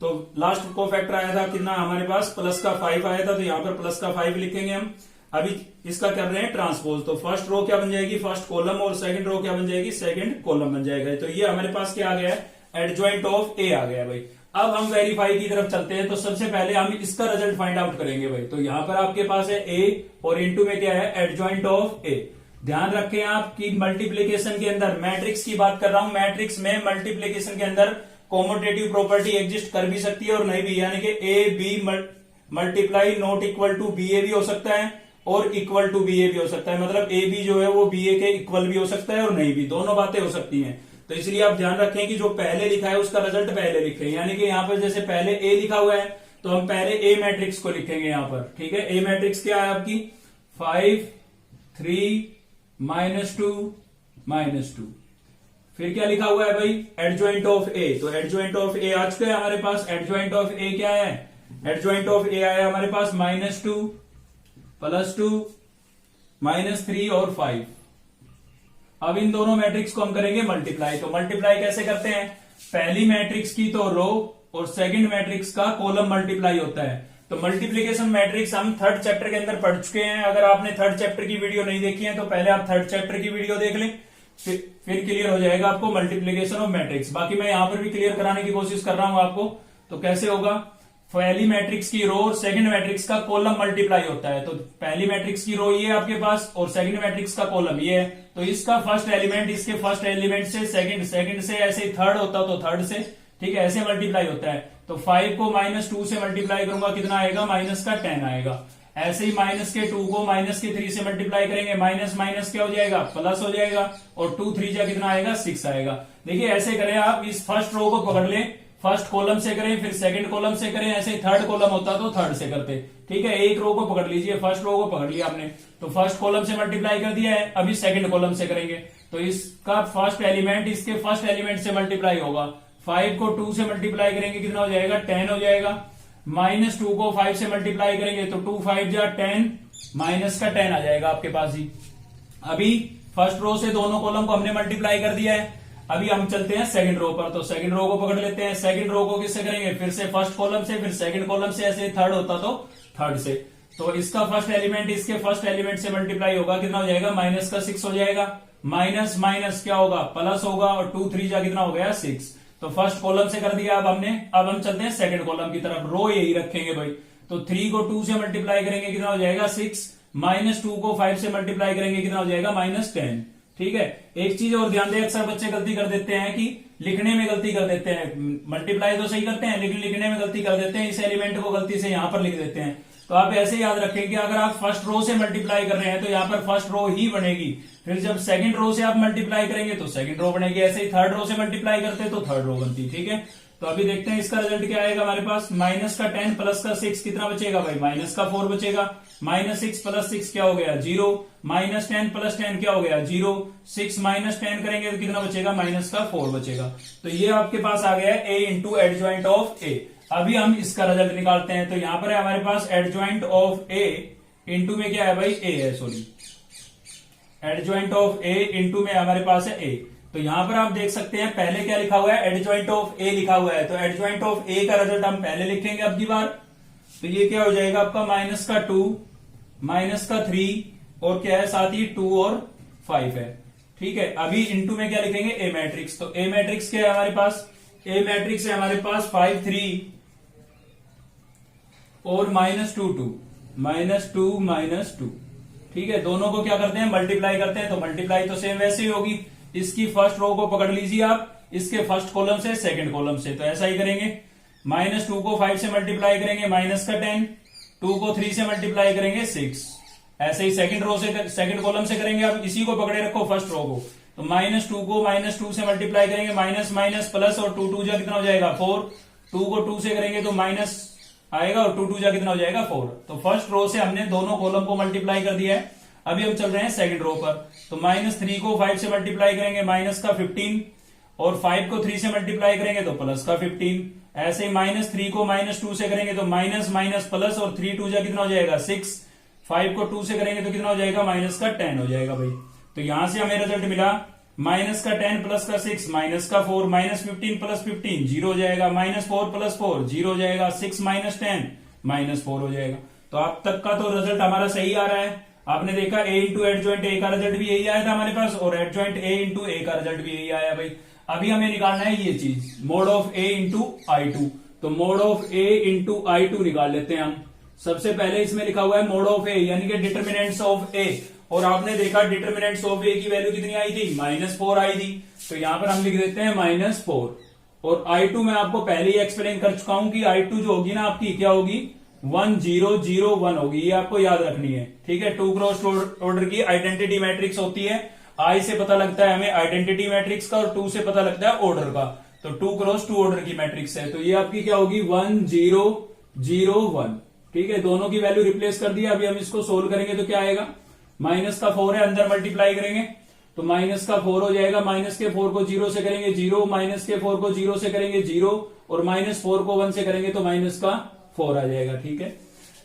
तो लास्ट कोफैक्टर आया था कितना हमारे पास, +5 आया था। तो यहां पर +5 लिखेंगे हम। अभी इसका कर रहे हैं ट्रांसपोज। तो फर्स्ट रो क्या बन जाएगी, फर्स्ट कॉलम, और सेकंड रो क्या बन जाएगी, सेकंड कॉलम बन जाएगा। तो ये हमारे पास क्या आ गया है, एडजॉइंट ऑफ ए आ गया भाई। अब हम वेरीफाई की तरफ चलते हैं। तो सबसे पहले हम इसका रिजल्ट फाइंड आउट करेंगे भाई। तो यहां पर आपके पास है ए और इनटू में क्या है, एडजॉइंट ऑफ ए। ध्यान रखें आप कि मल्टीप्लीकेशन के अंदर, मैट्रिक्स की बात कर रहा हूं, मैट्रिक्स में मल्टीप्लीकेशन के अंदर कॉमोटेटिव प्रॉपर्टी एग्जिस्ट कर भी सकती है और नहीं भी। यानी कि A B multiply not equal to B A भी हो सकता है और इक्वल टू बी ए भी हो सकता है। मतलब ए बी जो है वो बी ए के इक्वल भी हो सकता है और नहीं भी, दोनों बातें हो सकती हैं। तो इसलिए आप ध्यान रखें कि जो पहले लिखा है उसका रिजल्ट पहले लिखें। यानी कि यहाँ पर जैसे पहले ए लिखा हुआ है तो हम पहले ए मैट्रिक्स को लिखेंगे यहाँ पर। ठीक है, ए मैट्रिक्स क्या है आपकी 5 3 -2 -2। फिर क्या लिखा हुआ है भाई, एडजॉइंट ऑफ ए। तो एडजॉइंट ऑफ ए आ चुका है हमारे पास। एडजॉइंट ऑफ ए क्या है, एडजॉइंट ऑफ ए आया हमारे पास -2 +2 -3 और 5। अब इन दोनों मैट्रिक्स को हम करेंगे मल्टीप्लाई। तो मल्टीप्लाई कैसे करते हैं, पहली मैट्रिक्स की तो रो और सेकंड मैट्रिक्स का कॉलम मल्टीप्लाई होता है। तो मल्टीप्लीकेशन मैट्रिक्स हम थर्ड चैप्टर के अंदर पढ़ चुके हैं। अगर आपने थर्ड चैप्टर की वीडियो नहीं देखी है तो पहले आप थर्ड चैप्टर की वीडियो देख लें, फिर क्लियर हो जाएगा आपको मल्टीप्लीकेशन ऑफ मैट्रिक्स। बाकी मैं यहां पर भी क्लियर कराने की कोशिश कर रहा हूं आपको। तो कैसे होगा, पहली मैट्रिक्स की रो और सेकंड मैट्रिक्स का कॉलम मल्टीप्लाई होता है। तो पहली मैट्रिक्स की रो ये है आपके पास और सेकंड मैट्रिक्स का कॉलम ये है। तो इसका फर्स्ट एलिमेंट इसके फर्स्ट एलिमेंट से, सेकंड से, ऐसे थर्ड होता तो थर्ड से। ठीक है, ऐसे मल्टीप्लाई होता है। तो 5 को -2 से मल्टीप्लाई करूंगा, कितना आएगा, -10 आएगा। ऐसे ही -2 को -3 से मल्टीप्लाई करेंगे, माइनस माइनस क्या हो जाएगा, प्लस हो जाएगा। और 2 3 जा कितना आएगा, 6 आएगा। देखिए ऐसे करें आप, इस फर्स्ट रो को पकड़ लें, फर्स्ट कॉलम से करें, फिर सेकंड कॉलम से करें, ऐसे थर्ड कॉलम होता तो थर्ड से करते। ठीक है, एक रो को पकड़ लीजिए, फर्स्ट रो को पकड़ लिया आपने, तो फर्स्ट कॉलम से मल्टीप्लाई कर दिया है। अभी सेकंड कॉलम से करेंगे तो इसका फर्स्ट एलिमेंट इसके फर्स्ट एलिमेंट से मल्टीप्लाई होगा। 5 को 2 से मल्टीप्लाई करेंगे, कितना हो जाएगा, 10 हो जाएगा। -2 को 5 से मल्टीप्लाई करेंगे तो 2 5 जा 10, -10 आ जाएगा आपके पास ही। अभी फर्स्ट रो से दोनों कॉलम को हमने मल्टीप्लाई कर दिया है। अभी हम चलते हैं सेकंड रो पर। तो सेकंड रो को पकड़ लेते हैं। सेकंड रो को किससे करेंगे, फिर से फर्स्ट कॉलम से, फिर सेकंड कॉलम से, ऐसे थर्ड होता तो थर्ड से। तो इसका फर्स्ट एलिमेंट इसके फर्स्ट एलिमेंट से मल्टीप्लाई होगा, कितना हो जाएगा, -6 हो जाएगा। माइनस माइनस क्या होगा, प्लस होगा। और 2 3 जा कितना हो गया, 6। तो फर्स्ट कॉलम से कर दिया अब हमने। अब हम चलते हैं सेकंड कॉलम की तरफ, रो यही रखेंगे भाई। तो 3 को 2 से मल्टीप्लाई करेंगे, कितना हो जाएगा, 6। -2 को 5 से मल्टीप्लाई करेंगे, कितना हो जाएगा, -10। ठीक है। एक चीज और ध्यान दें, अक्सर बच्चे गलती कर देते हैं कि लिखने में गलती कर देते हैं। मल्टीप्लाई तो सही करते हैं लेकिन लिखने में गलती कर देते हैं, इस एलिमेंट को गलती से यहां पर लिख देते हैं। तो आप ऐसे याद रखें कि अगर आप फर्स्ट रो से मल्टीप्लाई कर रहे हैं तो यहाँ पर फर्स्ट रो ही बनेगी, फिर जब सेकंड रो से आप मल्टीप्लाई करेंगे तो सेकंड रो बनेगी, ऐसे ही थर्ड रो से मल्टीप्लाई करते हैं तो थर्ड रो बनती। ठीक है, तो अभी देखते हैं इसका रिजल्ट क्या आएगा हमारे पास। माइनस का 10 प्लस का 6 कितना बचेगा भाई, माइनस का 4 बचेगा। माइनस 6 प्लस 6 क्या हो गया, 0। माइनस 10 प्लस 10 क्या हो गया, 0। 6 माइनस 10 करेंगे तो कितना बचेगा, माइनस का 4 बचेगा। तो ये आपके पास आ गया है a into adjoint of a। अभी हम इसका रिजल्ट निकालते हैं। तो यहां पर है हमारे पास एडजॉइंट ऑफ a इंटू में क्या है भाई, a है, sorry adjoint of a into में हमारे पास है a। तो यहां पर आप देख सकते हैं पहले क्या लिखा हुआ है, एडजॉइंट ऑफ a लिखा हुआ है। तो एडजॉइंट ऑफ a का रिजल्ट हम पहले लिखेंगे अब की बार। तो ये क्या हो जाएगा आपका, माइनस का 2, माइनस का 3 और क्या है साथ ही 2 और 5 है। ठीक है, अभी इंटू में क्या लिखेंगे, ए मैट्रिक्स। तो ए मैट्रिक्स क्या है हमारे पास, ए मैट्रिक्स है हमारे पास 5 3 और माइनस 2 2, माइनस 2 माइनस 2। ठीक है, दोनों को क्या करते हैं, मल्टीप्लाई करते हैं। तो मल्टीप्लाई तो सेम वैसे ही होगी, इसकी फर्स्ट रो को पकड़ लीजिए आप, इसके फर्स्ट कॉलम से सेकंड कॉलम से। तो ऐसा ही करेंगे, माइनस 2 को 5 से मल्टीप्लाई करेंगे माइनस का 10, 2 को 3 से मल्टीप्लाई करेंगे 6। ऐसे ही सेकंड रो से, सेकंड कॉलम से करेंगे। आप इसी को पकड़े रखो फर्स्ट रो को। तो माइनस 2 को माइनस 2 से मल्टीप्लाई करेंगे, माइनस माइनस प्लस और 2 2 जा कितना हो जाएगा 4। 2 को 2 से करेंगे तो माइनस आएगा और 2 2 जा कितना हो जाएगा 4। तो फर्स्ट रो से हमने दोनों कॉलम को मल्टीप्लाई कर दिया है। अभी हम चल रहे हैं सेकंड रो पर। तो माइनस 3 को 5 से मल्टीप्लाई करेंगे माइनस का 15 और 5 को 3 से मल्टीप्लाई करेंगे तो प्लस का 15। ऐसे ही माइनस 3 को माइनस 2 से करेंगे तो माइनस माइनस प्लस और 3 2 जा कितना हो जाएगा 6। 5 को 2 से करेंगे तो कितना हो जाएगा, माइनस का 10 हो जाएगा भाई। तो यहां से हमें रिजल्ट मिला माइनस का 10 प्लस का 6 माइनस का 4, माइनस 15 प्लस 15 0 हो जाएगा, माइनस 4 प्लस 4 0 हो जाएगा, 6 माइनस 10 माइनस 4 हो जाएगा। तो आप तक का तो रिजल्ट हमारा सही आ रहा है। आपने देखा a इंटू एडजॉइंट a का रिजल्ट भी यही आया था हमारे पास, और एडजॉइंट a इंटू a का रिजल्ट भी यही आया भाई। अभी हमें निकालना है ये चीज, mode of a into I2। तो mode of a into I2 निकाल लेते हैं हम। सबसे पहले इसमें लिखा हुआ है मोड ऑफ a यानी कि डिटर्मिनेंट्स ऑफ a, और आपने देखा डिटर्मिनेंट्स ऑफ a की वैल्यू कितनी आई थी, -4 आई थी। तो यहां पर हम लिख देते हैं -4। और I2 मैं आपको पहले ही एक्सप्लेन कर चुका हूं कि I2 जो होगी ना आपकी क्या होगी, 1 0 0 1 होगी। ये आपको याद रखनी है। ठीक है, 2 क्रॉस ऑर्डर की आइडेंटिटी मैट्रिक्स होती है। I से पता लगता है हमें आइडेंटिटी मैट्रिक्स का और 2 से पता लगता है ऑर्डर का। तो 2 क्रॉस 2 ऑर्डर की मैट्रिक्स है। तो ये आपकी क्या होगी, 1 0 0 1। ठीक है, दोनों की वैल्यू रिप्लेस कर दिया। अभी हम इसको सोल्व करेंगे तो क्या आएगा, माइनस का 4 है, अंदर मल्टीप्लाई करेंगे तो माइनस का 4 हो जाएगा। माइनस के 4 को 0 से करेंगे 0, माइनस के 4 को 0 से करेंगे 0 और -4 को 1 से करेंगे तो माइनस का 4 आ जाएगा। ठीक है,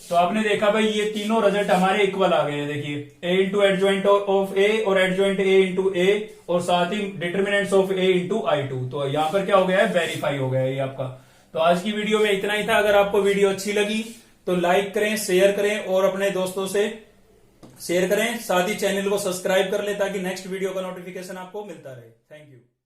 तो आपने देखा भाई ये तीनों रिजल्ट हमारे इक्वल आ गए हैं। देखिए a into adjoint of a और एडजॉइंट a इंटू a और साथ ही determinants of a into I2। तो यहां पर क्या हो गया है, वेरीफाई हो गया है ये आपका। तो आज की वीडियो में इतना ही था। अगर आपको वीडियो अच्छी लगी तो लाइक करें, शेयर करें और अपने दोस्तों से शेयर करें। साथ ही चैनल को सब्सक्राइब कर लें ताकि नेक्स्ट वीडियो का नोटिफिकेशन आपको मिलता रहे। Thank you.